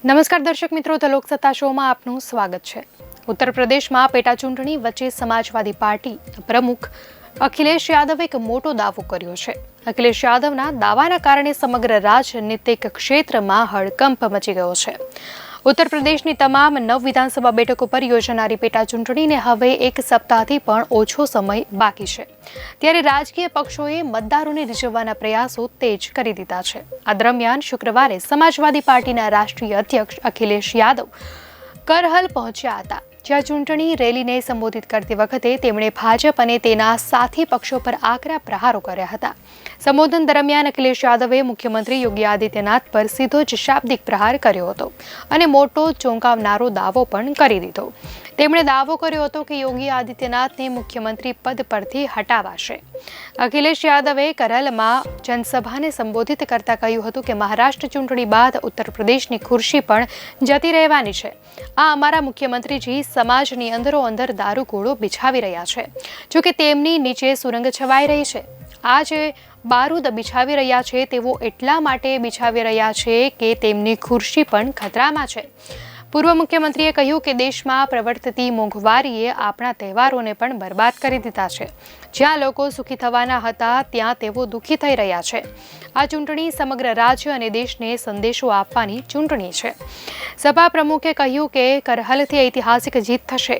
નમસ્કાર દર્શક મિત્રો, ધ લોકસત્તા શોમાં આપનું સ્વાગત છે। ઉત્તર પ્રદેશમાં પેટા ચૂંટણી વચ્ચે સમાજવાદી પાર્ટી પ્રમુખ અખિલેશ યાદવે એક મોટો દાવો કર્યો છે। અખિલેશ યાદવના દાવાના કારણે સમગ્ર રાજનીતિક ક્ષેત્રમાં હડકંપ મચી ગયો છે। ઉત્તર પ્રદેશની તમામ 9 વિધાનસભા બેઠકો પર યોજાનારી પેટા ચૂંટણીને હવે એક સપ્તાહથી પણ ઓછો સમય બાકી છે, ત્યારે રાજકીય પક્ષોએ મતદારોને રીઝવવાના પ્રયાસો તેજ કરી દીધા છે। આ દરમિયાન શુક્રવારે સમાજવાદી પાર્ટીના રાષ્ટ્રીય અધ્યક્ષ અખિલેશ યાદવ કરહલ પહોંચ્યા હતા, જ્યાં ચૂંટણી રેલીને સંબોધિત કરતી વખતે તેમણે ભાજપ અને તેના સાથી પક્ષો પર આકરા પ્રહારો કર્યા હતા। સંબોધન દરમિયાન અખિલેશ યાદવે મુખ્યમંત્રી યોગી આદિત્યનાથ પર સીધો જ શાબ્દિક પ્રહાર કર્યો હતો અને મોટો ચોંકાવનારો દાવો પણ કરી દીધો। તેમણે દાવો કર્યો હતો કે યોગી આદિત્યનાથને મુખ્યમંત્રી પદ પરથી હટાવાશે। અખિલેશ યાદવે કરહલમાં જનસભાને સંબોધિત કરતા કહ્યું હતું કે મહારાષ્ટ્ર ચૂંટણી બાદ ઉત્તર પ્રદેશની ખુરશી પણ જતી રહેવાની છે। આ અમારા મુખ્યમંત્રીજી સમાજની અંદરો-અંદર દારૂગોળો બિછાવી રહ્યા છે, જોકે તેમની નીચે સુરંગ છવાઈ રહી છે। આ જે બારૂદ બિછાવી રહ્યા છે તેઓ એટલા માટે બિછાવી રહ્યા છે કે તેમની ખુરશી પણ ખતરામાં છે। પૂર્વ મુખ્યમંત્રીએ કહ્યું કે દેશમાં પ્રવર્તતી મોંઘવારીએ આપણા તહેવારોને પણ બરબાદ કરી દીધા છે। જ્યાં લોકો સુખી થવાના હતા ત્યાં તેઓ દુઃખી થઈ રહ્યા છે। આ ચૂંટણી સમગ્ર રાજ્ય અને દેશને સંદેશો આપવાની ચૂંટણી છે। સભા પ્રમુખે કહ્યું કે કરહલથી ઐતિહાસિક જીત થશે।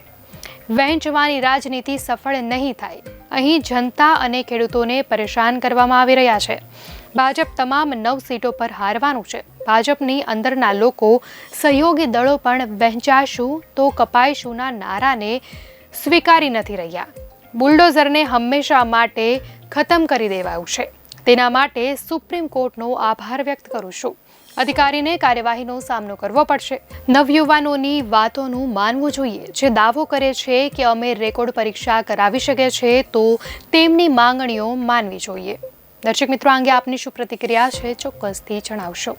વહેંચવાની રાજનીતિ સફળ નહીં થાય। અહીં જનતા અને ખેડૂતોને પરેશાન કરવામાં આવી રહ્યા છે। ભાજપ તમામ 9 સીટો પર હારવાનું છે। ભાજપની અંદરના લોકો સહયોગી દળો પણ વહેંચાશું તો કપાઈશુંના નારાને સ્વીકારી નથી રહ્યા। બુલડોઝરને હંમેશા માટે ખતમ કરી દેવાયું છે। તેના માટે સુપ્રીમ કોર્ટનો આભાર વ્યક્ત કરું છું। અધિકારીને કાર્યવાહીનો સામનો કરવો પડશે। નવયુવાનોની વાતોનું માનવું જોઈએ। જે દાવો કરે છે કે અમે રેકોર્ડ પરીક્ષા કરાવી શકીએ છીએ તો તેમની માંગણીઓ માનવી જોઈએ। દર્શક મિત્રો, આ અંગે આપની શું પ્રતિક્રિયા છે, ચોક્કસથી જણાવશો।